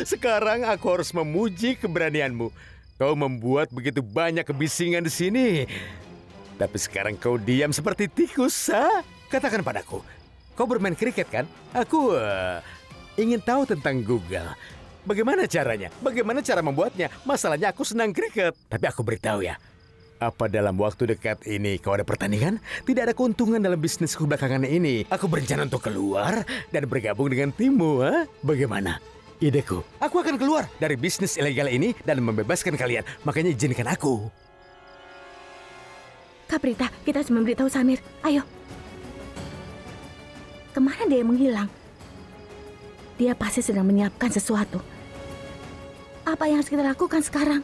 Sekarang aku harus memuji keberanianmu. Kau membuat begitu banyak kebisingan di sini. Tapi sekarang kau diam seperti tikus, ha? Katakan padaku, kau bermain kriket kan? Aku ingin tahu tentang Google. Bagaimana caranya? Bagaimana cara membuatnya? Masalahnya aku senang kriket. Tapi aku beritahu ya, apa dalam waktu dekat ini kau ada pertandingan? Tidak ada keuntungan dalam bisnisku belakangan ini. Aku berencana untuk keluar dan bergabung dengan timmu, ha? Bagaimana? Ideku, aku akan keluar dari bisnis ilegal ini dan membebaskan kalian. Makanya izinkan aku. Kak Prita, kita harus memberitahu Samir. Ayo. Kemana dia menghilang? Dia pasti sedang menyiapkan sesuatu. Apa yang harus kita lakukan sekarang?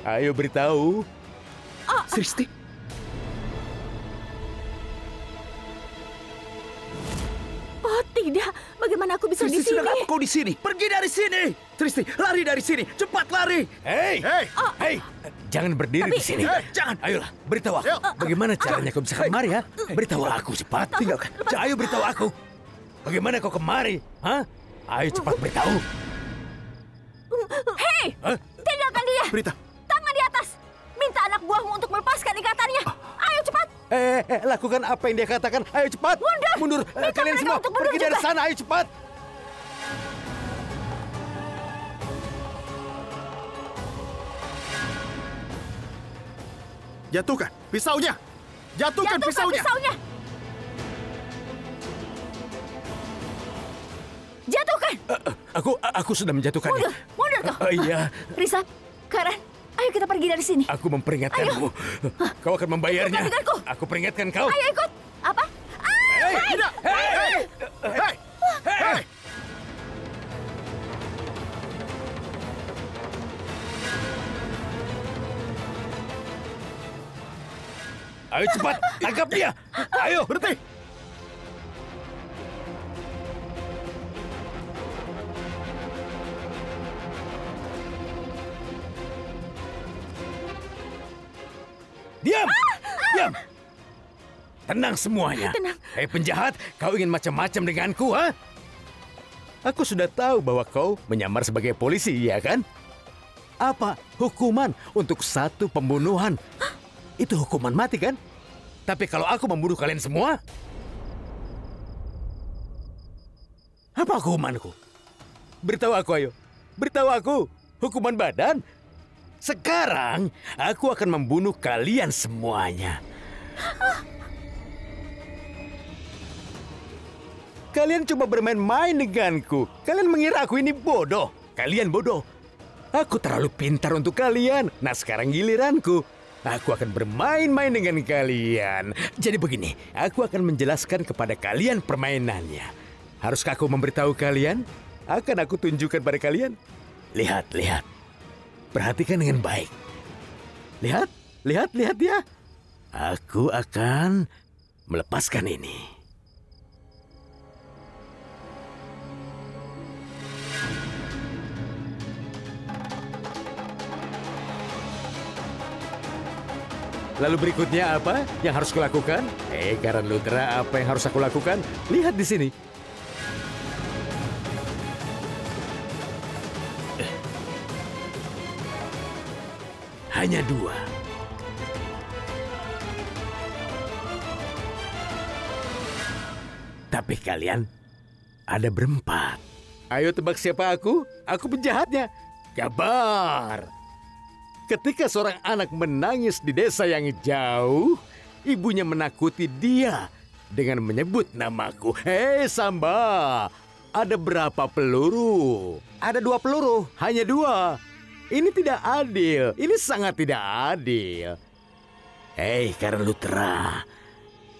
Ayo beritahu. Sristi. Oh tidak, bagaimana aku bisa di Sristi, sini? sedang apa kau di sini? Pergi dari sini. Sristi, lari dari sini. Cepat lari. Hei, hei, jangan berdiri di sini. Jangan. Ayolah, beritahu aku. Bagaimana caranya kau bisa kemari, ya? Beritahu aku cepat. Tinggalkan. Ayo beritahu aku. Bagaimana kau kemari? Hah? Ayo cepat beritahu. Hei, tinggalkan dia. Prita. Tangan di atas. Minta anak buahmu untuk melepaskan ikatannya. Ayo cepat. Lakukan apa yang dia katakan. Ayo cepat. Mundur. Mundur. Minta Kalian mereka semua untuk mundur pergi dari juga. sana. Ayo cepat. Jatuhkan pisaunya. Jatuhkan pisaunya. Jatuhkan. Aku sudah menjatuhkannya. Mundur kau. Iya. Risa, Karen, ayo kita pergi dari sini. Aku memperingatkanmu. Kau akan membayarnya. Ikutlah denganku. Aku peringatkan kau. Ayo ikut. Apa? Hei, tidak. Hei. Hei. Ayo cepat, tangkap dia. Ayo, berhenti. Diam! Diam! Tenang semuanya. Tenang. Hei penjahat, kau ingin macam-macam denganku, ha? Aku sudah tahu bahwa kau menyamar sebagai polisi, ya kan? Apa hukuman untuk satu pembunuhan? Itu hukuman mati, kan? Tapi kalau aku membunuh kalian semua, apa hukumanku? Beritahu aku, ayo. Beritahu aku, hukuman badan. Sekarang, aku akan membunuh kalian semuanya. Kalian coba bermain-main denganku. Kalian mengira aku ini bodoh. Kalian bodoh. Aku terlalu pintar untuk kalian. Nah, sekarang giliranku. Aku akan bermain-main dengan kalian. Jadi begini, aku akan menjelaskan kepada kalian permainannya. Haruskah aku memberitahu kalian? Akan aku tunjukkan pada kalian. Lihat, lihat. Perhatikan dengan baik. Lihat, lihat, lihat ya. Aku akan melepaskan ini. Lalu berikutnya apa yang harus kulakukan? Karen Luthra, apa yang harus aku lakukan? Lihat di sini. Hanya 2. Tapi kalian ada berempat. Ayo tebak siapa aku? Aku penjahatnya. Kabar. Ketika seorang anak menangis di desa yang jauh, ibunya menakuti dia dengan menyebut namaku. Hei Samba, ada berapa peluru? Ada 2 peluru, hanya 2. Ini tidak adil, ini sangat tidak adil. Hei Karen Luthra,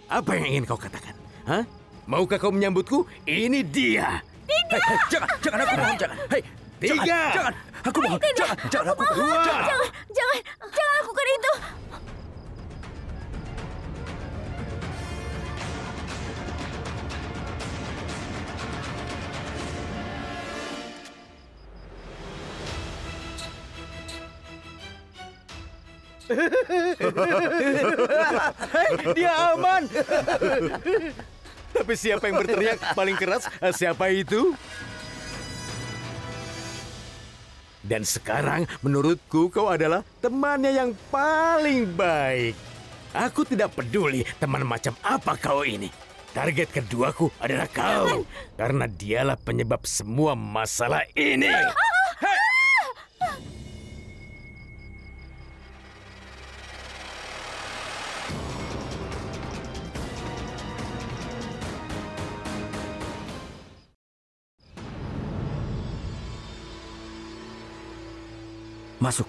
apa yang ingin kau katakan? Hah? Maukah kau menyambutku? Ini dia. Tidak. Hei, jangan aku mohon, jangan. Hei, 3. Jangan, aku mohon. Jangan aku mohon. Jangan lakukan itu. Hei, dia aman. Tapi siapa yang berteriak paling keras? Siapa itu? Dan sekarang menurutku kau adalah temannya yang paling baik. Aku tidak peduli teman macam apa kau ini. Target keduaku adalah kau. Karena dialah penyebab semua masalah ini. Masuk.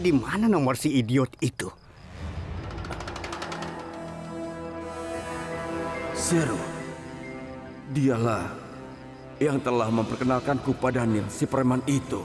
Di mana nomor si idiot itu? Zero. Dialah yang telah memperkenalkanku pada Neil, si preman itu.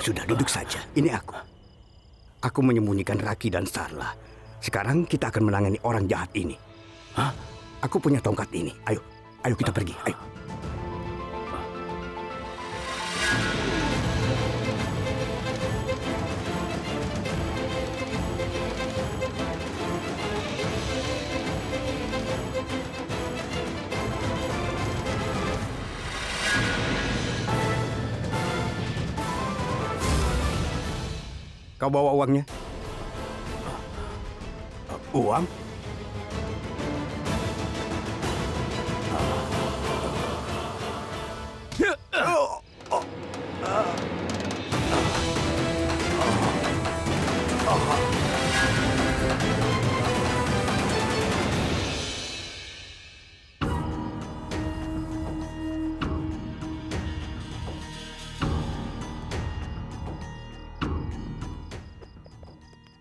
Sudah, duduk saja. Ini aku. Aku menyembunyikan Raki dan Sarla. Sekarang kita akan menangani orang jahat ini. Hah? Aku punya tongkat ini. Ayo kita pergi. Ayo. Kau bawa uangnya? Uang?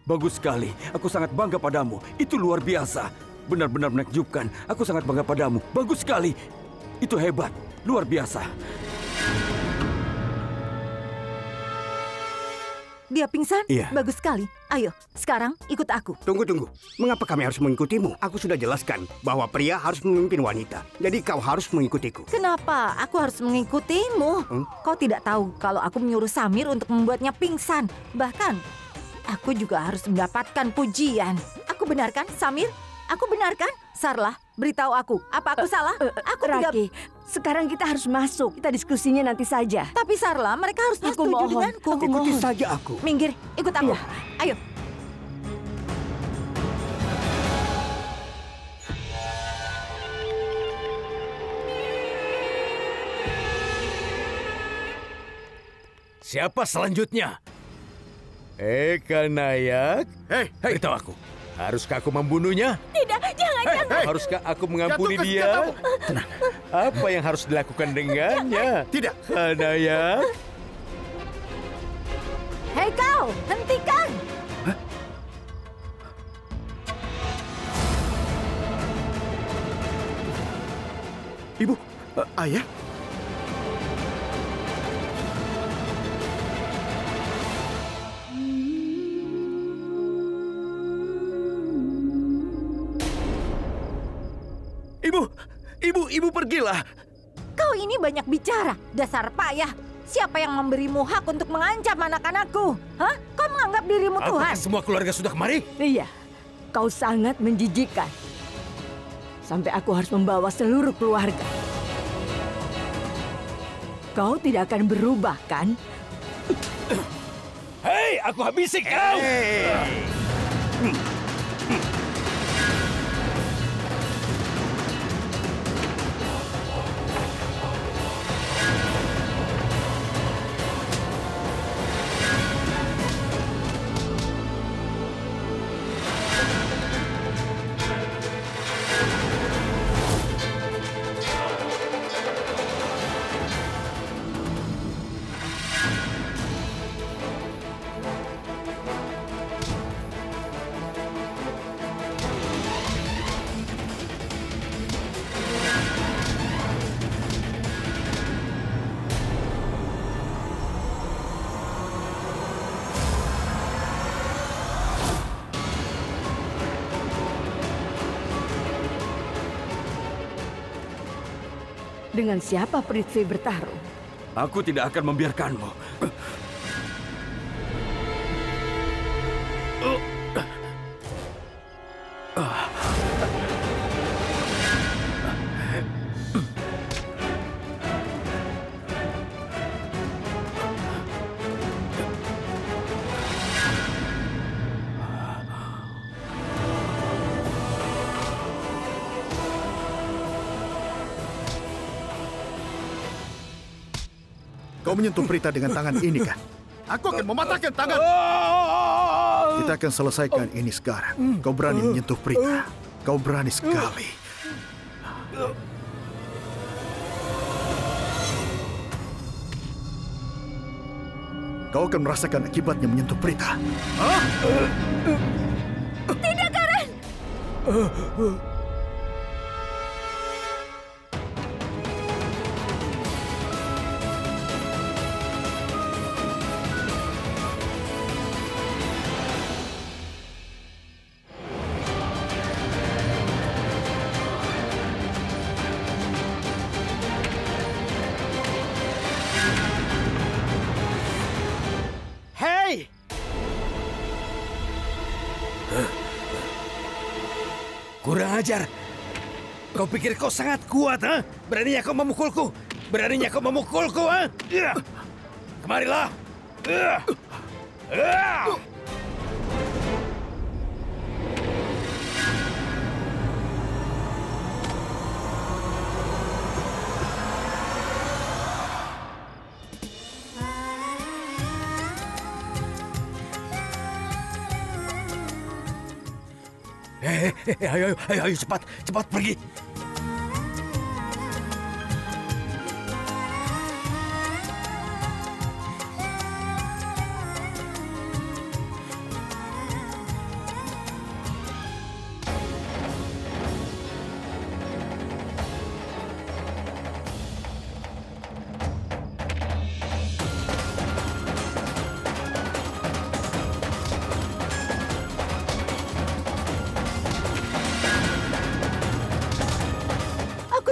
Bagus sekali. Aku sangat bangga padamu. Itu luar biasa. Benar-benar menakjubkan. Aku sangat bangga padamu. Bagus sekali. Itu hebat. Luar biasa. Dia pingsan? Iya. Bagus sekali. Ayo, sekarang ikut aku. Tunggu. Mengapa kami harus mengikutimu? Aku sudah jelaskan bahwa pria harus memimpin wanita. Jadi kau harus mengikutiku. Kenapa aku harus mengikutimu? Kau tidak tahu kalau aku menyuruh Samir untuk membuatnya pingsan. Bahkan, aku juga harus mendapatkan pujian. Aku benarkan, Samir? Aku benarkan? Sarla, beritahu aku. Apa aku salah? Aku Raki, tidak... sekarang kita harus masuk. Kita diskusinya nanti saja. Tapi Sarla, mereka harus Aku setuju mohon. denganku. Aku Ikuti mohon. saja aku. Minggir, ikut aku. Iya. Ayo. Siapa selanjutnya? Kanayak. Hei, beritahu aku. Haruskah aku membunuhnya? Tidak, jangan. Haruskah aku mengampuni dia? Tenang. Apa yang harus dilakukan dengannya? Tidak. Kanayak. Hei kau, hentikan. Ibu, ayah. Ibu pergilah. Kau ini banyak bicara, dasar payah. Siapa yang memberimu hak untuk mengancam anak-anakku? Hah? Kau menganggap dirimu Tuhan? Apakah semua keluarga sudah kemari? Iya, kau sangat menjijikan. Sampai aku harus membawa seluruh keluarga. Kau tidak akan berubah, kan? Hei, aku habisi kau! Dengan siapa Prithvi bertarung? Aku tidak akan membiarkanmu. Kau menyentuh Prita dengan tangan ini kan? Aku akan mematahkan tangan. Kita akan selesaikan ini sekarang. Kau berani menyentuh Prita. Kau berani sekali. Kau akan merasakan akibatnya menyentuh Prita. Tidak, Karen! Hei! Kurang ajar. Kau pikir kau sangat kuat, ha? Beraninya kau memukulku? Beraninya kau memukulku, ha? Kemarilah. Ayo, cepat pergi.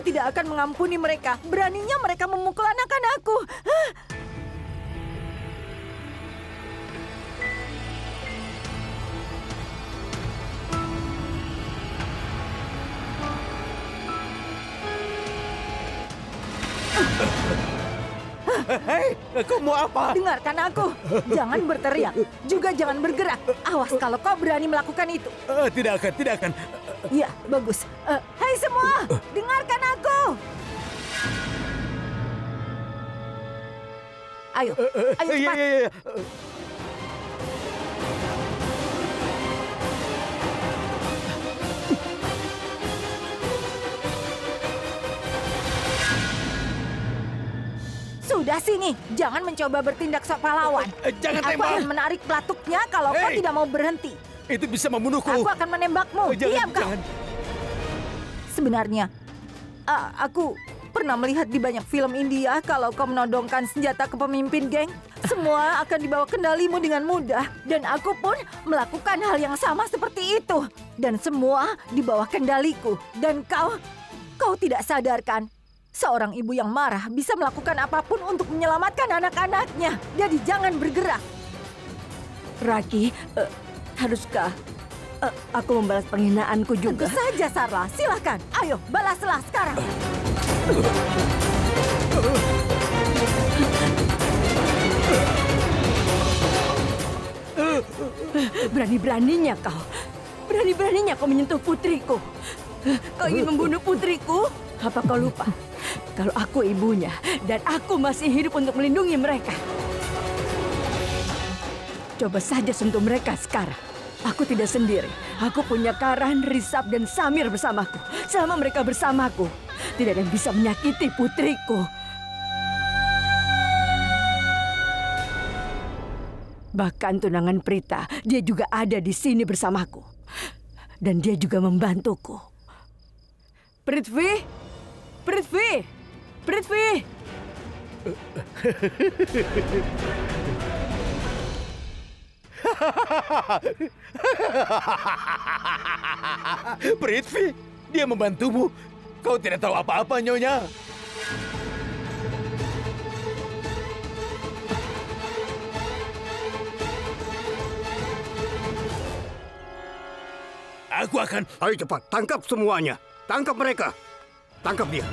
Tidak akan mengampuni mereka. Beraninya mereka memukul anak-anakku. Hei, kau mau apa? Dengarkan aku. Jangan berteriak. Juga jangan bergerak. Awas kalau kau berani melakukan itu. Tidak akan. Ya, bagus. Hai semua, dengarkan aku. Ayo cepat. Iya. Sudah sini, jangan mencoba bertindak sok pahlawan. Jangan Aku tembak. akan menarik pelatuknya kalau kau tidak mau berhenti. Itu bisa membunuhku. Aku akan menembakmu. Diam kau. Jangan. Sebenarnya, aku pernah melihat di banyak film India kalau kau menodongkan senjata ke pemimpin geng, semua akan dibawa kendalimu dengan mudah. Dan aku pun melakukan hal yang sama seperti itu. Dan semua di bawah kendaliku. Dan kau tidak sadarkan. Seorang ibu yang marah bisa melakukan apapun untuk menyelamatkan anak-anaknya. Jadi jangan bergerak. Raki, haruskah aku membalas penghinaanku juga? Tentu saja, Sarla. Silahkan. Ayo, balaslah sekarang. Berani-beraninya kau. Berani-beraninya kau menyentuh putriku. Kau ingin membunuh putriku? Apa kau lupa? Kalau aku ibunya dan aku masih hidup untuk melindungi mereka. Coba saja sentuh mereka sekarang. Aku tidak sendiri. Aku punya Karan, Risab, dan Samir bersamaku. Selama mereka bersamaku, tidak ada yang bisa menyakiti putriku. Bahkan tunangan Prita, dia juga ada di sini bersamaku. Dan dia juga membantuku. Prithvi! Prithvi! Prithvi! Prithvi, dia membantumu. Kau tidak tahu apa-apa, Nyonya. aku akan... Ayo cepat, tangkap semuanya. Tangkap mereka. Tangkap dia.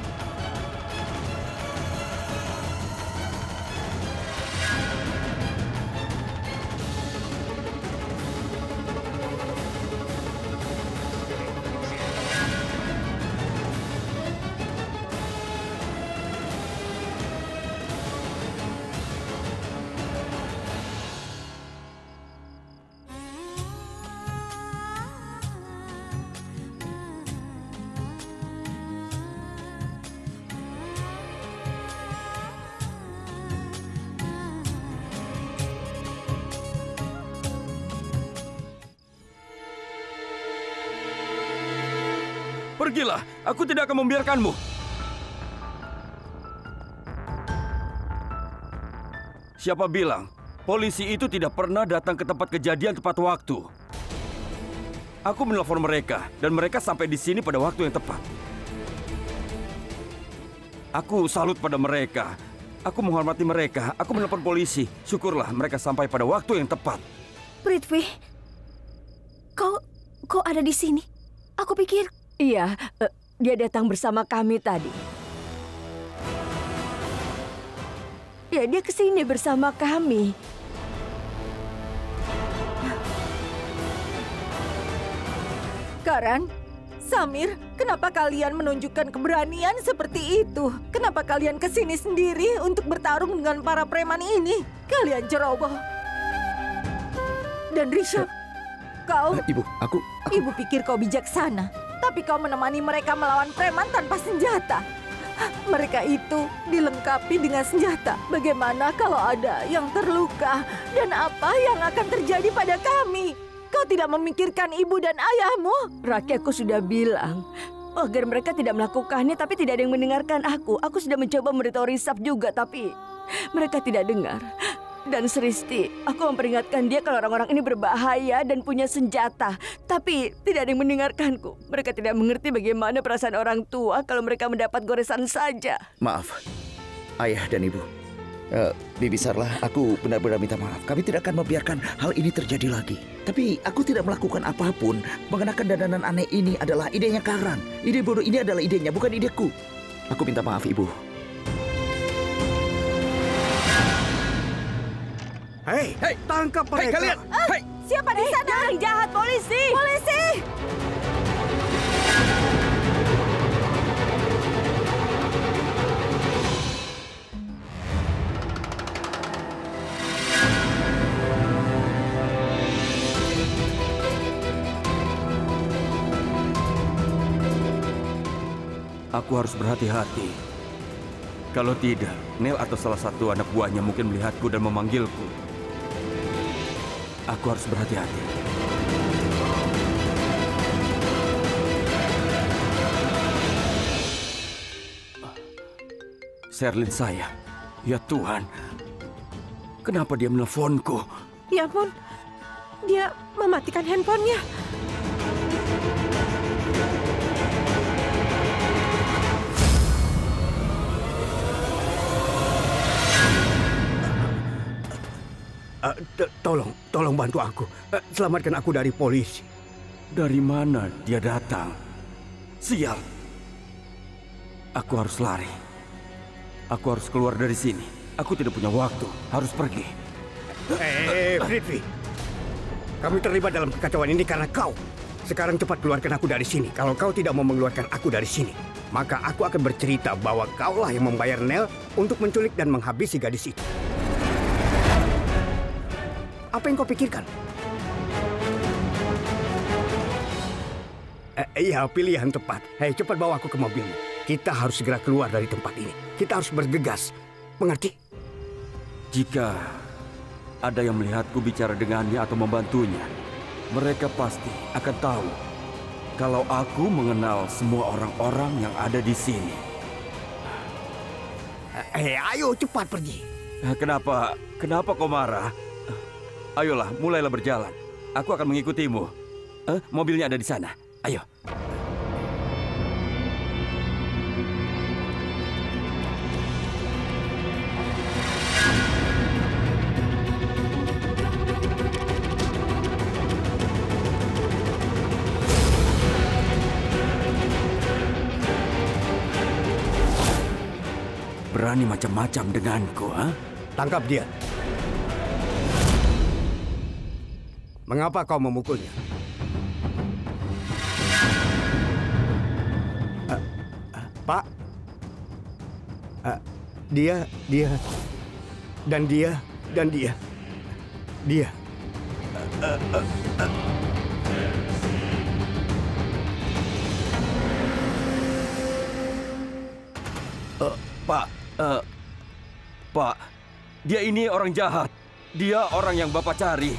Pergilah, aku tidak akan membiarkanmu. Siapa bilang polisi itu tidak pernah datang ke tempat kejadian tepat waktu? Aku menelpon mereka dan mereka sampai di sini pada waktu yang tepat. Aku salut pada mereka. Aku menghormati mereka. Aku menelpon polisi. Syukurlah mereka sampai pada waktu yang tepat. Prithvi, kau ada di sini? Aku pikir... Iya, dia datang bersama kami tadi. Ya, dia ke sini bersama kami. Karan, Samir, kenapa kalian menunjukkan keberanian seperti itu? Kenapa kalian ke sini sendiri untuk bertarung dengan para preman ini? Kalian ceroboh. Dan Rishabh, kau... Ibu, aku... Ibu pikir kau bijaksana. Tapi kau menemani mereka melawan preman tanpa senjata. Mereka itu dilengkapi dengan senjata. Bagaimana kalau ada yang terluka? Dan apa yang akan terjadi pada kami? Kau tidak memikirkan ibu dan ayahmu? Raki, aku sudah bilang agar mereka tidak melakukannya, tapi tidak ada yang mendengarkan aku. Aku sudah mencoba memberitahu Rishabh juga, tapi mereka tidak dengar. Dan Sristi, aku memperingatkan dia kalau orang-orang ini berbahaya dan punya senjata. Tapi tidak ada yang mendengarkanku. Mereka tidak mengerti bagaimana perasaan orang tua kalau mereka mendapat goresan saja. Maaf, ayah dan ibu. Bibi Sarla, aku benar-benar minta maaf. Kami tidak akan membiarkan hal ini terjadi lagi. Tapi aku tidak melakukan apapun. Mengenakan dandanan aneh ini adalah idenya Karan. Ide bodoh ini adalah idenya, bukan ideku. Aku minta maaf, ibu. Hei, tangkap mereka. Hei kalian! Hei! Siapa di sana? Yang jahat, polisi! Polisi! Aku harus berhati-hati. Kalau tidak, Neil atau salah satu anak buahnya mungkin melihatku dan memanggilku. Aku harus berhati-hati. Sherlyn saya. Ya Tuhan. Kenapa dia menelponku? Ya ampun, dia mematikan handphonenya. Tolong bantu aku. Selamatkan aku dari polisi. Dari mana dia datang? Sial. Aku harus lari. Aku harus keluar dari sini. Aku tidak punya waktu. Harus pergi. Prithvi. Kami terlibat dalam kekacauan ini karena kau. Sekarang cepat keluarkan aku dari sini. Kalau kau tidak mau mengeluarkan aku dari sini, maka aku akan bercerita bahwa kaulah yang membayar Nel untuk menculik dan menghabisi gadis itu. Apa yang kau pikirkan? Iya, pilihan tepat. Hei, cepat bawa aku ke mobilmu. Kita harus segera keluar dari tempat ini. Kita harus bergegas. Mengerti? Jika ada yang melihatku bicara dengannya atau membantunya, mereka pasti akan tahu kalau aku mengenal semua orang-orang yang ada di sini. Ayo cepat pergi. Kenapa kau marah? Ayolah, mulailah berjalan. Aku akan mengikutimu. Mobilnya ada di sana. Ayo. berani macam-macam denganku, ha? Tangkap dia. Mengapa kau memukulnya? Pak, dia, dan dia. Pak, dia ini orang jahat. Dia orang yang Bapak cari.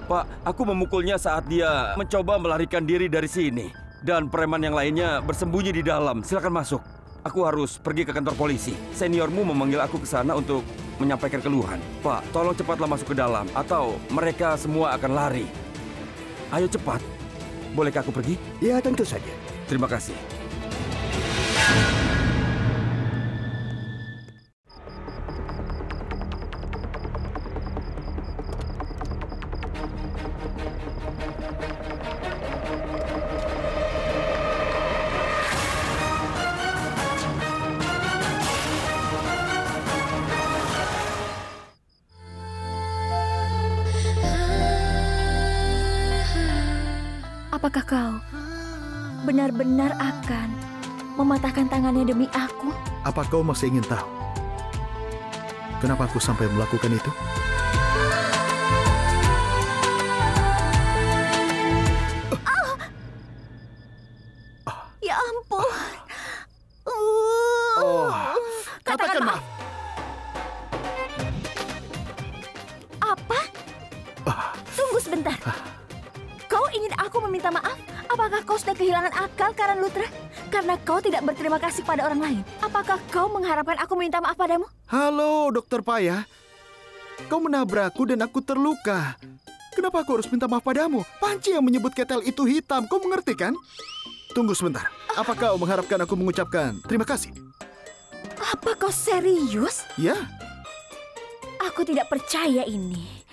Pak, aku memukulnya saat dia mencoba melarikan diri dari sini. Dan preman yang lainnya bersembunyi di dalam. Silakan masuk. Aku harus pergi ke kantor polisi. Seniormu memanggil aku ke sana untuk menyampaikan keluhan. Pak, tolong cepatlah masuk ke dalam, atau mereka semua akan lari. Ayo cepat. Bolehkah aku pergi? Ya, tentu saja. Terima kasih. Apakah kau benar-benar akan mematahkan tangannya demi aku? Apa kau masih ingin tahu kenapa aku sampai melakukan itu? Ya ampun. Katakan maaf. Apa? Tunggu sebentar. Kau ingin aku meminta maaf? Apakah kau sudah kehilangan akal, Karan Lutra? Karena kau tidak berterima kasih pada orang lain. Apakah kau mengharapkan aku meminta maaf padamu? Halo, Dokter Paya. Kau menabrakku dan aku terluka. Kenapa aku harus minta maaf padamu? Panci yang menyebut ketel itu hitam. Kau mengerti kan? Tunggu sebentar. Apa kau mengharapkan aku mengucapkan terima kasih? Apa kau serius? Ya. Aku tidak percaya ini.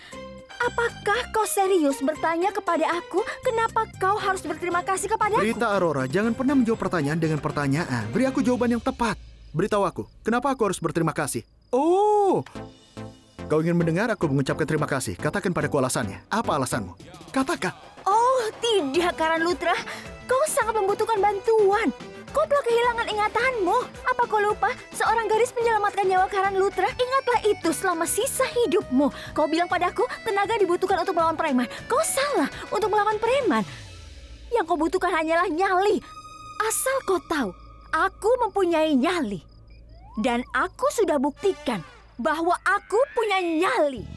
Apakah kau serius bertanya kepada aku kenapa kau harus berterima kasih kepadaku? Berita Aurora, jangan pernah menjawab pertanyaan dengan pertanyaan. Beri aku jawaban yang tepat. Beritahu aku, kenapa aku harus berterima kasih? Oh, kau ingin mendengar aku mengucapkan terima kasih? Katakan padaku alasannya. Apa alasanmu? Katakan. Oh, tidak, Karan Lutra. Kau sangat membutuhkan bantuan. Kau telah kehilangan ingatanmu. Apa kau lupa? Seorang gadis menyelamatkan nyawa Karan Lutra. Ingatlah itu selama sisa hidupmu. Kau bilang padaku, tenaga dibutuhkan untuk melawan preman. Kau salah untuk melawan preman. Yang kau butuhkan hanyalah nyali. Asal kau tahu, aku mempunyai nyali. Dan aku sudah buktikan bahwa aku punya nyali.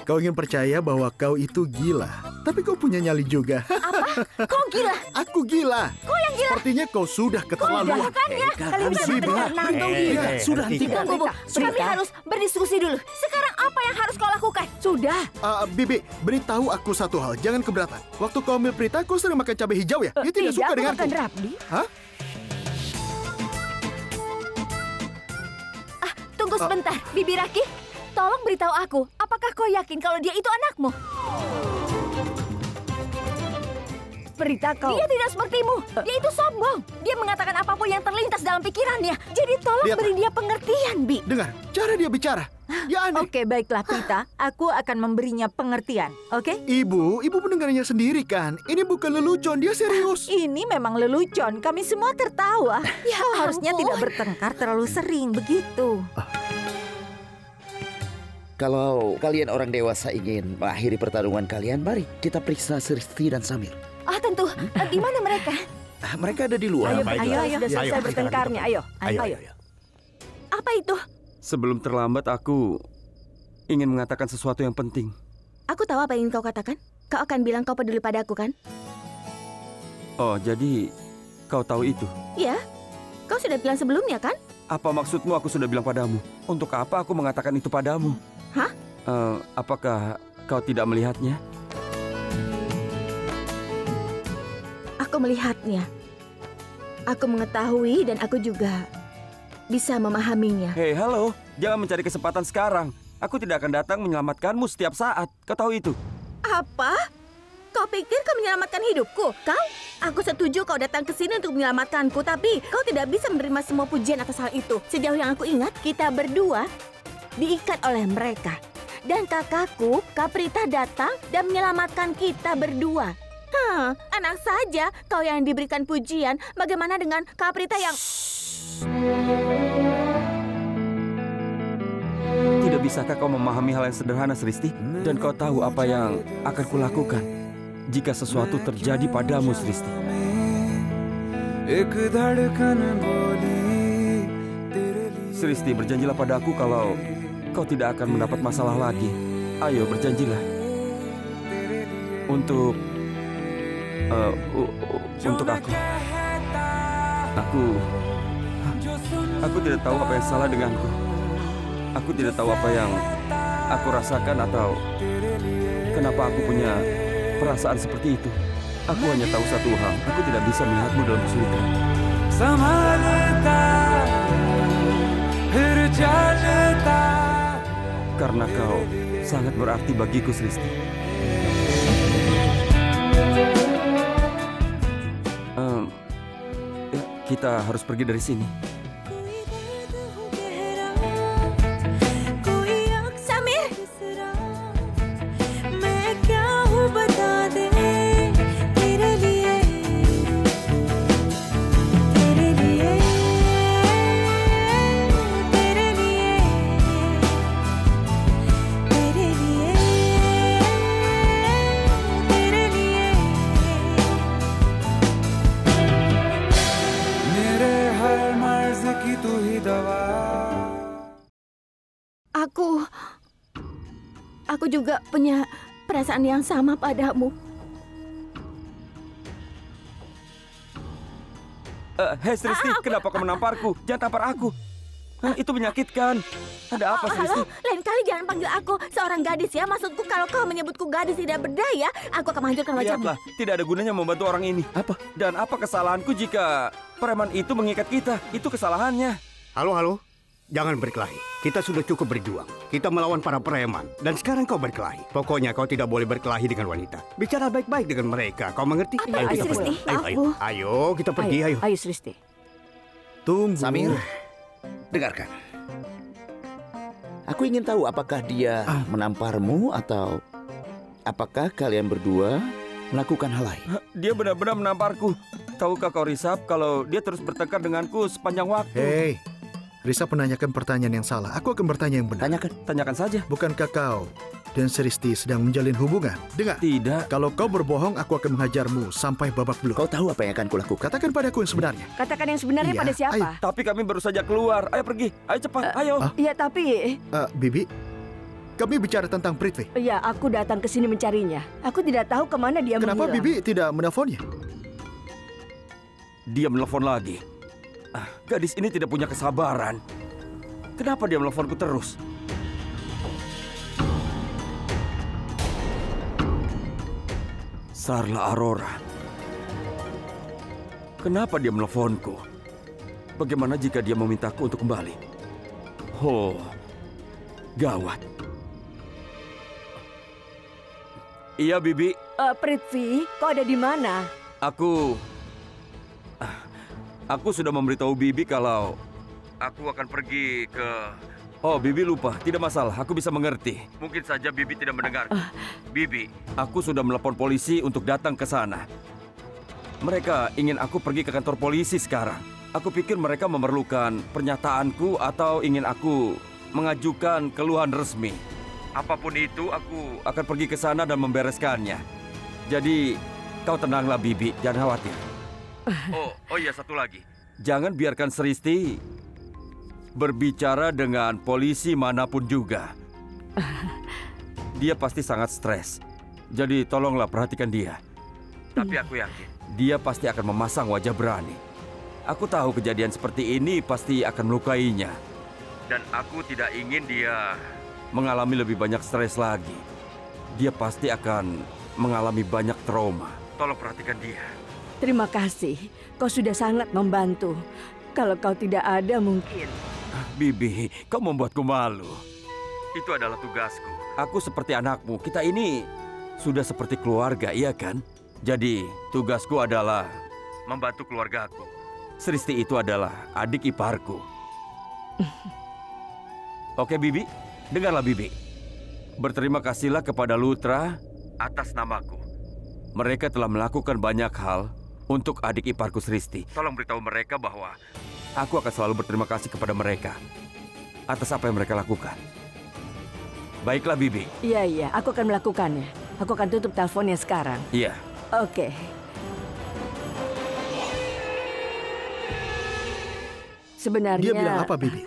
Kau ingin percaya bahwa kau itu gila. Tapi kau punya nyali juga. Apa? Kau gila? Aku gila. Kau yang gila? Sepertinya kau sudah Kau keterlaluan. melakukannya. Kalian bisa mendengar nanti. Sudah hentikan. Tunggu, kami harus berdiskusi dulu. Sekarang apa yang harus kau lakukan? Sudah. Bibi, beritahu aku satu hal. Jangan keberatan. Waktu kau ambil Prita, kau sering makan cabai hijau ya? Dia tidak suka denganku. Tidak, aku makan Rabdi. Hah? Tunggu sebentar, Bibi Raki. Tolong beritahu aku, apakah kau yakin kalau dia itu anakmu? Berita kau. Dia tidak sepertimu. Dia itu sombong. Dia mengatakan apapun yang terlintas dalam pikirannya. Jadi tolong Lihatlah. beri dia pengertian, Bi. Dengar, cara dia bicara. Ya aneh. Oke, baiklah Prita. Aku akan memberinya pengertian, oke? Ibu mendengarnya sendiri kan? Ini bukan lelucon, dia serius. Ini memang lelucon. Kami semua tertawa. Ya Harusnya ampun. tidak bertengkar terlalu sering begitu. Kalau kalian orang dewasa ingin mengakhiri pertarungan kalian, mari kita periksa Sristi dan Samir. Tentu. Di mana mereka? Mereka ada di luar. Ayo, sudah selesai bertengkarnya. Ayo. Apa itu? Sebelum terlambat, aku ingin mengatakan sesuatu yang penting. Aku tahu apa yang ingin kau katakan. Kau akan bilang kau peduli padaku, kan? Oh, jadi kau tahu itu? Ya. Kau sudah bilang sebelumnya, kan? Apa maksudmu aku sudah bilang padamu? Untuk apa aku mengatakan itu padamu? Hah? Apakah kau tidak melihatnya? Aku melihatnya. Aku mengetahui dan aku juga bisa memahaminya. Hei, halo. Jangan mencari kesempatan sekarang. Aku tidak akan datang menyelamatkanmu setiap saat. Kau tahu itu? Apa? Kau Kau pikir kau menyelamatkan hidupku? Aku setuju kau datang ke sini untuk menyelamatkanku, tapi kau tidak bisa menerima semua pujian atas hal itu. Sejauh yang aku ingat, kita berdua diikat oleh mereka. Dan kakakku, Kaprita datang dan menyelamatkan kita berdua. Enak saja kau yang diberikan pujian. Bagaimana dengan Kaprita yang... Tidak bisakah kau memahami hal yang sederhana, Sristi? Dan kau tahu apa yang akan kulakukan jika sesuatu terjadi padamu, Sristi. Sristi, berjanjilah padaku kalau kau tidak akan mendapat masalah lagi. Ayo, berjanjilah. Untuk aku. Aku tidak tahu apa yang salah denganku. Aku tidak tahu apa yang aku rasakan atau kenapa aku punya perasaan seperti itu. Aku hanya tahu satu hal, aku tidak bisa melihatmu dalam kesulitan. Karena kau sangat berarti bagiku, Sristi. Kita harus pergi dari sini. Aku juga punya perasaan yang sama padamu. Hei, Sristi, kenapa kau menamparku? Jangan tampar aku. Itu menyakitkan. Ada apa, Sristi? Lain kali jangan panggil aku seorang gadis ya. Maksudku kalau kau menyebutku gadis tidak berdaya, aku akan menghancurkan wajahmu. Lihatlah, tidak ada gunanya membantu orang ini. Apa? Dan apa kesalahanku jika preman itu mengikat kita? Itu kesalahannya. Halo. Jangan berkelahi. Kita sudah cukup berjuang. Kita melawan para preman. Dan sekarang kau berkelahi. Pokoknya kau tidak boleh berkelahi dengan wanita. Bicara baik-baik dengan mereka. Kau mengerti? Ayo, Sristi. Ayo, kita pergi. Ayo. Ayo, Sristi. Tunggu. Samir, dengarkan. Aku ingin tahu apakah dia menamparmu atau apakah kalian berdua melakukan hal lain? Dia benar-benar menamparku. Tahukah kau, Risap, kalau dia terus bertengkar denganku sepanjang waktu? Hei, Risap menanyakan pertanyaan yang salah. Aku akan bertanya yang benar. Tanyakan saja. Bukankah kau dan Sristi sedang menjalin hubungan? Dengar. Tidak. Kalau kau berbohong, aku akan menghajarmu sampai babak belur. Kau tahu apa yang akan kulakukan? Katakan padaku yang sebenarnya. Katakan yang sebenarnya pada siapa? Ayo. Tapi kami baru saja keluar. Ayo pergi. Ayo cepat. Ayo. Iya, tapi... Bibi, kami bicara tentang Prithvi. Iya, aku datang ke sini mencarinya. Aku tidak tahu kemana dia menghilang. Kenapa Bibi tidak menelponnya? Dia menelpon lagi. Gadis ini tidak punya kesabaran. Kenapa dia menelponku terus? Sarla Aurora. Kenapa dia menelponku? Bagaimana jika dia memintaku untuk kembali? Oh, gawat. Iya, Bibi. Prithvi, kau ada di mana? Aku sudah memberitahu Bibi kalau aku akan pergi ke... Oh, Bibi lupa. Tidak masalah, aku bisa mengerti. Mungkin saja Bibi tidak mendengar. Bibi, aku sudah menelepon polisi untuk datang ke sana. Mereka ingin aku pergi ke kantor polisi sekarang. Aku pikir mereka memerlukan pernyataanku atau ingin aku mengajukan keluhan resmi. Apapun itu, aku akan pergi ke sana dan membereskannya. Jadi, kau tenanglah, Bibi. Jangan khawatir. Oh iya, satu lagi. Jangan biarkan Sristi berbicara dengan polisi manapun juga. Dia pasti sangat stres. Jadi tolonglah perhatikan dia. Tapi aku yakin dia pasti akan memasang wajah berani. Aku tahu kejadian seperti ini pasti akan melukainya. Dan aku tidak ingin dia mengalami lebih banyak stres lagi. Dia pasti akan mengalami banyak trauma. Tolong perhatikan dia. Terima kasih. Kau sudah sangat membantu. Kalau kau tidak ada mungkin... Bibi, kau membuatku malu. Itu adalah tugasku. Aku seperti anakmu. Kita ini sudah seperti keluarga, iya kan? Jadi, tugasku adalah membantu keluargaku. Sristi itu adalah adik iparku. Oke, Bibi. Dengarlah, Bibi. Berterima kasihlah kepada Lutra atas namaku. Mereka telah melakukan banyak hal untuk adik iparku Sristi. Tolong beritahu mereka bahwa aku akan selalu berterima kasih kepada mereka atas apa yang mereka lakukan. Baiklah, Bibi. Iya, aku akan melakukannya. Aku akan tutup teleponnya sekarang. Iya. Oke. Sebenarnya... Dia bilang apa, Bibi?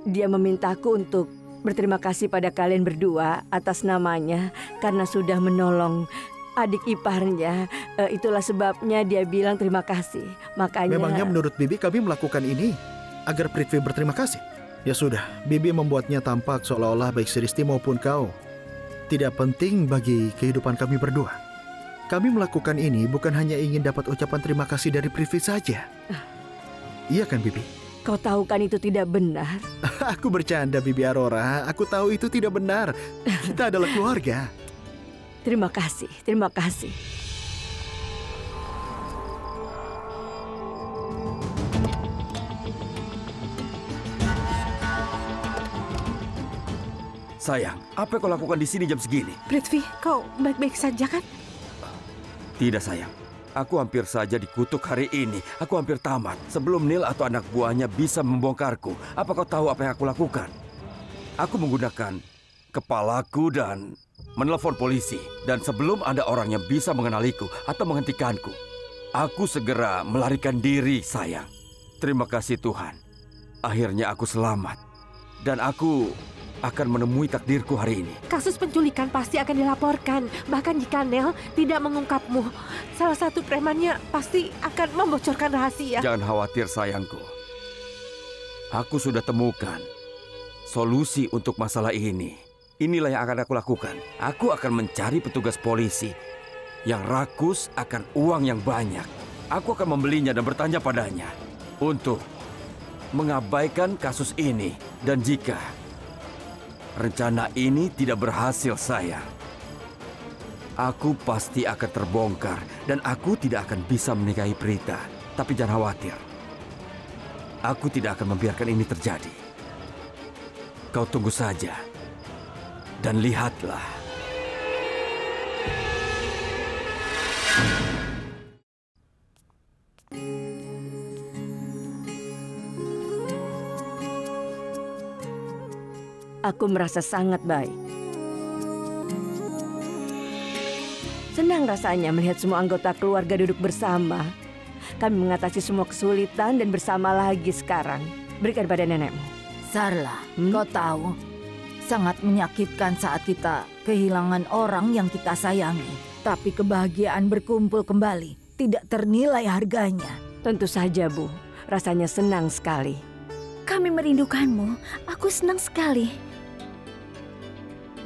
Dia memintaku untuk berterima kasih pada kalian berdua atas namanya karena sudah menolong adik iparnya. Itulah sebabnya dia bilang terima kasih. Makanya... Memangnya menurut Bibi kami melakukan ini agar Prithvi berterima kasih? Ya sudah, Bibi membuatnya tampak seolah-olah baik Sristi maupun kau tidak penting bagi kehidupan kami berdua. Kami melakukan ini bukan hanya ingin dapat ucapan terima kasih dari Prithvi saja. Iya kan, Bibi? Kau tahu kan itu tidak benar. Aku bercanda, Bibi Aurora. Aku tahu itu tidak benar. Kita adalah keluarga. Terima kasih, terima kasih. Sayang, apa yang kau lakukan di sini jam segini? Prithvi, kau baik-baik saja kan? Tidak, sayang. Aku hampir saja dikutuk hari ini. Aku hampir tamat sebelum Neil atau anak buahnya bisa membongkarku. Apa kau tahu apa yang aku lakukan? Aku menggunakan kepalaku dan menelpon polisi. Dan sebelum ada orang yang bisa mengenaliku atau menghentikanku, aku segera melarikan diri, sayang. Terima kasih Tuhan. Akhirnya aku selamat. Dan aku akan menemui takdirku hari ini. Kasus penculikan pasti akan dilaporkan. Bahkan jika Neil tidak mengungkapmu, salah satu premannya pasti akan membocorkan rahasia. Jangan khawatir, sayangku. Aku sudah temukan solusi untuk masalah ini. Inilah yang akan aku lakukan. Aku akan mencari petugas polisi yang rakus akan uang yang banyak. Aku akan membelinya dan bertanya padanya untuk mengabaikan kasus ini. Dan jika rencana ini tidak berhasil, sayang, aku pasti akan terbongkar dan aku tidak akan bisa menikahi Prita. Tapi jangan khawatir. Aku tidak akan membiarkan ini terjadi. Kau tunggu saja dan lihatlah. Aku merasa sangat baik. Senang rasanya melihat semua anggota keluarga duduk bersama. Kami mengatasi semua kesulitan dan bersama lagi sekarang. Berikan pada nenekmu. Sarla, kau tahu, sangat menyakitkan saat kita kehilangan orang yang kita sayangi. Tapi kebahagiaan berkumpul kembali tidak ternilai harganya. Tentu saja, Bu. Rasanya senang sekali. Kami merindukanmu. Aku senang sekali.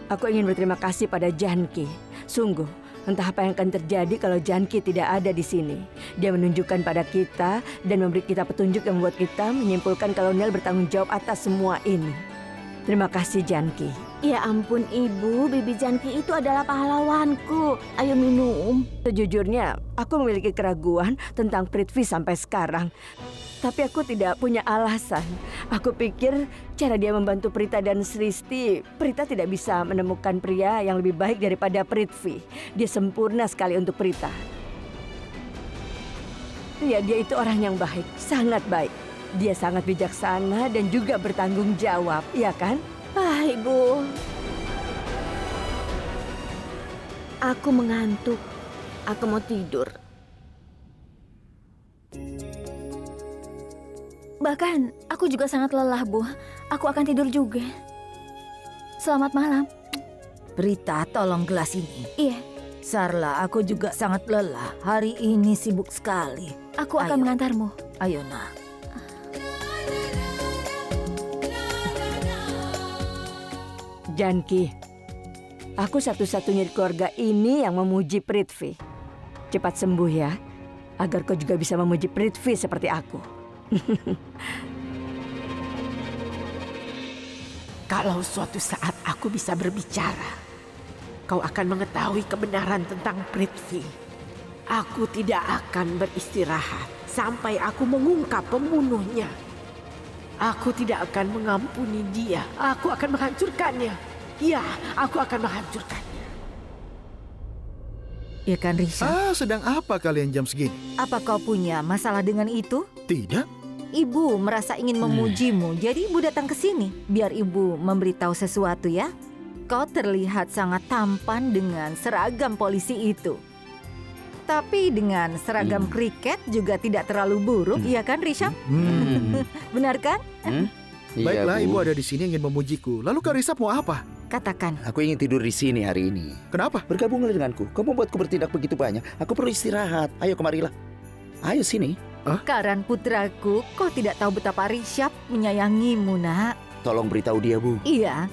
Aku ingin berterima kasih pada Janki. Sungguh, entah apa yang akan terjadi kalau Janki tidak ada di sini. Dia menunjukkan pada kita dan memberi kita petunjuk yang membuat kita menyimpulkan kalau Neil bertanggung jawab atas semua ini. Terima kasih, Janki. Ya ampun, Ibu. Bibi Janki itu adalah pahlawanku. Ayo minum. Sejujurnya, aku memiliki keraguan tentang Prithvi sampai sekarang. Tapi aku tidak punya alasan. Aku pikir cara dia membantu Prita dan Sristi, Prita tidak bisa menemukan pria yang lebih baik daripada Prithvi. Dia sempurna sekali untuk Prita. Ya, dia itu orang yang baik, sangat baik. Dia sangat bijaksana dan juga bertanggung jawab, iya kan? Ah, Ibu. Aku mengantuk. Aku mau tidur. Bahkan, aku juga sangat lelah, Bu. Aku akan tidur juga. Selamat malam. Prita, tolong gelas ini. Iya. Sarla, aku juga sangat lelah. Hari ini sibuk sekali. Aku akan mengantarmu. Ayo, nak. Janki, aku satu-satunya di keluarga ini yang memuji Prithvi. Cepat sembuh ya, agar kau juga bisa memuji Prithvi seperti aku. Kalau suatu saat aku bisa berbicara, kau akan mengetahui kebenaran tentang Prithvi. Aku tidak akan beristirahat sampai aku mengungkap pembunuhnya. Aku tidak akan mengampuni dia. Aku akan menghancurkannya. Ya, aku akan menghancurkannya. Ya kan, Risha? Sedang apa kalian jam segini? Apa kau punya masalah dengan itu? Tidak. Ibu merasa ingin memujimu, jadi ibu datang ke sini. Biar ibu memberitahu sesuatu ya. Kau terlihat sangat tampan dengan seragam polisi itu. Tapi dengan seragam kriket juga tidak terlalu buruk, iya kan, Risha? Benar kan? Baiklah, Bu. ibu ada di sini ingin memujiku. Lalu Kak Risap mau apa? Katakan. Aku ingin tidur di sini hari ini. Kenapa? Bergabunglah denganku. Kau membuatku bertindak begitu banyak. Aku perlu istirahat. Ayo kemarilah. Ayo sini. Karan putraku, kau tidak tahu betapa Risha menyayangimu, nak. Tolong beritahu dia, Bu. Iya,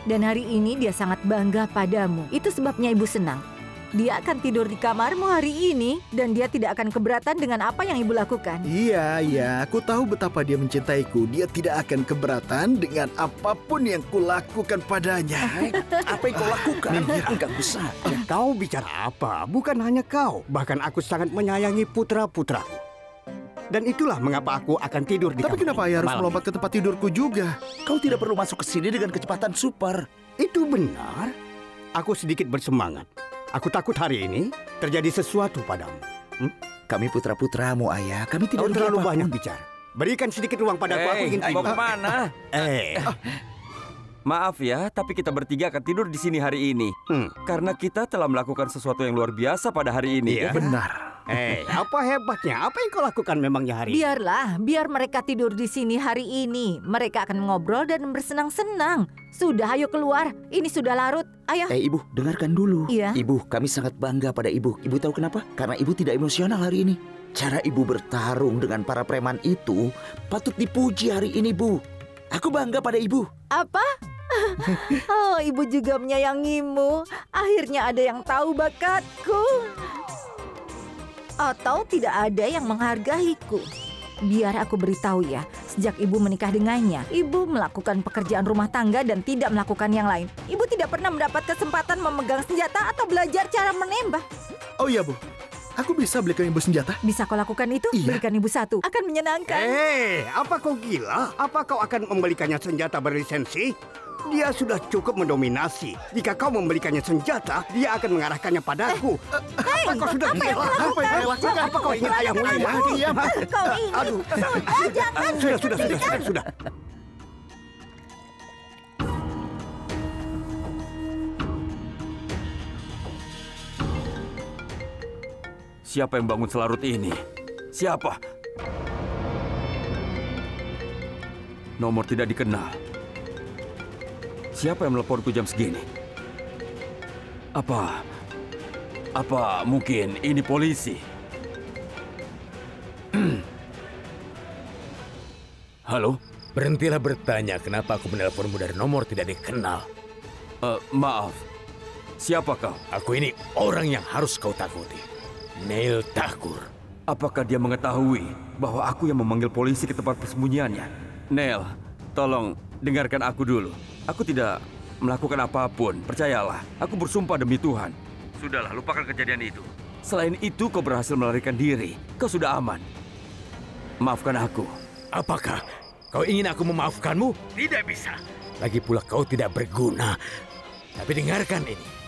dan hari ini dia sangat bangga padamu. Itu sebabnya ibu senang. Dia akan tidur di kamarmu hari ini dan dia tidak akan keberatan dengan apa yang ibu lakukan. Iya, aku tahu betapa dia mencintaiku. Dia tidak akan keberatan dengan apapun yang kulakukan padanya. Apa yang kau lakukan? Enggak usah. Kau bicara apa? Bukan hanya kau. Bahkan aku sangat menyayangi putra-putraku. Dan itulah mengapa aku akan tidur di Tapi kamar kenapa ini ayah harus malam melompat ke tempat tidurku juga? Kau tidak perlu masuk ke sini dengan kecepatan super. Itu benar. Aku sedikit bersemangat. Aku takut hari ini terjadi sesuatu padamu. Kami putra-putramu, ayah. Kami tidak Kau rugi terlalu apapun. banyak bicara. Berikan sedikit ruang padaku. Aku ingin mau tidur. kemana? Maaf ya, tapi kita bertiga akan tidur di sini hari ini. Karena kita telah melakukan sesuatu yang luar biasa pada hari ini. Iya. Benar. Apa hebatnya? Apa yang kau lakukan memangnya hari ini? Biar mereka tidur di sini hari ini. Mereka akan ngobrol dan bersenang-senang. Sudah, ayo keluar. Ini sudah larut. Ayo. Ibu, dengarkan dulu. Iya. Ibu, kami sangat bangga pada ibu. Ibu tahu kenapa? Karena ibu tidak emosional hari ini. Cara ibu bertarung dengan para preman itu patut dipuji hari ini, Bu. Aku bangga pada ibu. Apa? Oh, ibu juga menyayangimu. Akhirnya ada yang tahu bakatku. Atau tidak ada yang menghargaiku. Biar aku beritahu ya, sejak ibu menikah dengannya, ibu melakukan pekerjaan rumah tangga dan tidak melakukan yang lain. Ibu tidak pernah mendapat kesempatan memegang senjata atau belajar cara menembak. Oh iya, Bu. Aku bisa belikan ibu senjata? Bisa kau lakukan itu? Iya. Berikan ibu satu. Akan menyenangkan. Apa kau gila? Apa kau akan membelikannya senjata berlisensi? Dia sudah cukup mendominasi. Jika kau membelikannya senjata, dia akan mengarahkannya padaku. Apa kau sudah gila? Apa yang kau lakukan? Apa kau ingin ayahmu mati? Diam. Kau ini. Aduh. Jangan. Sudah. Siapa yang bangun selarut ini? Siapa? Nomor tidak dikenal. Siapa yang meleponku jam segini? Apa mungkin ini polisi? Halo? Berhentilah bertanya kenapa aku menelponmu dari nomor tidak dikenal. Maaf. Siapa kau? Aku ini orang yang harus kau takuti. Neil Thakur. Apakah dia mengetahui bahwa aku yang memanggil polisi ke tempat persembunyiannya? Neil, tolong dengarkan aku dulu. Aku tidak melakukan apapun, percayalah. Aku bersumpah demi Tuhan. Sudahlah, lupakan kejadian itu. Selain itu, kau berhasil melarikan diri. Kau sudah aman. Maafkan aku. Apakah kau ingin aku memaafkanmu? Tidak bisa. Lagi pula kau tidak berguna. Tapi dengarkan ini.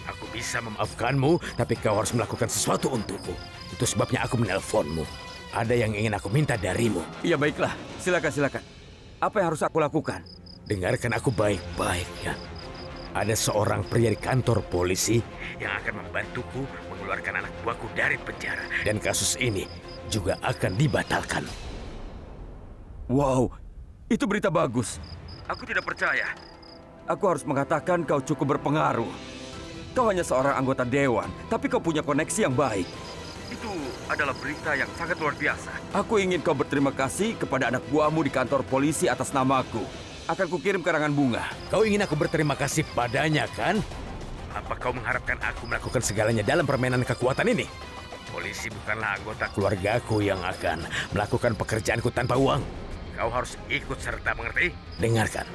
Aku bisa memaafkanmu, tapi kau harus melakukan sesuatu untukku. Itu sebabnya aku menelponmu. Ada yang ingin aku minta darimu. Ya baiklah, silakan. Apa yang harus aku lakukan? Dengarkan aku baik-baik ya. Ada seorang pria di kantor polisi yang akan membantuku mengeluarkan anak buahku dari penjara. Dan kasus ini juga akan dibatalkan. Wow, itu berita bagus. Aku tidak percaya. Aku harus mengatakan kau cukup berpengaruh. Kau hanya seorang anggota dewan, tapi kau punya koneksi yang baik. Itu adalah berita yang sangat luar biasa. Aku ingin kau berterima kasih kepada anak buahmu di kantor polisi atas namaku. Akan kukirim karangan bunga. Kau ingin aku berterima kasih padanya, kan? Apa kau mengharapkan aku melakukan segalanya dalam permainan kekuatan ini? Polisi bukanlah anggota keluargaku yang akan melakukan pekerjaanku tanpa uang. Kau harus ikut serta, mengerti? Dengarkan,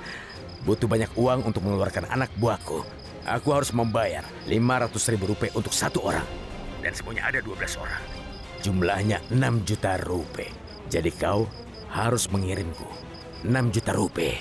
butuh banyak uang untuk mengeluarkan anak buahku. Aku harus membayar 500.000 rupiah untuk 1 orang. Dan semuanya ada 12 orang. Jumlahnya 6 juta rupiah. Jadi kau harus mengirimku 6 juta rupiah.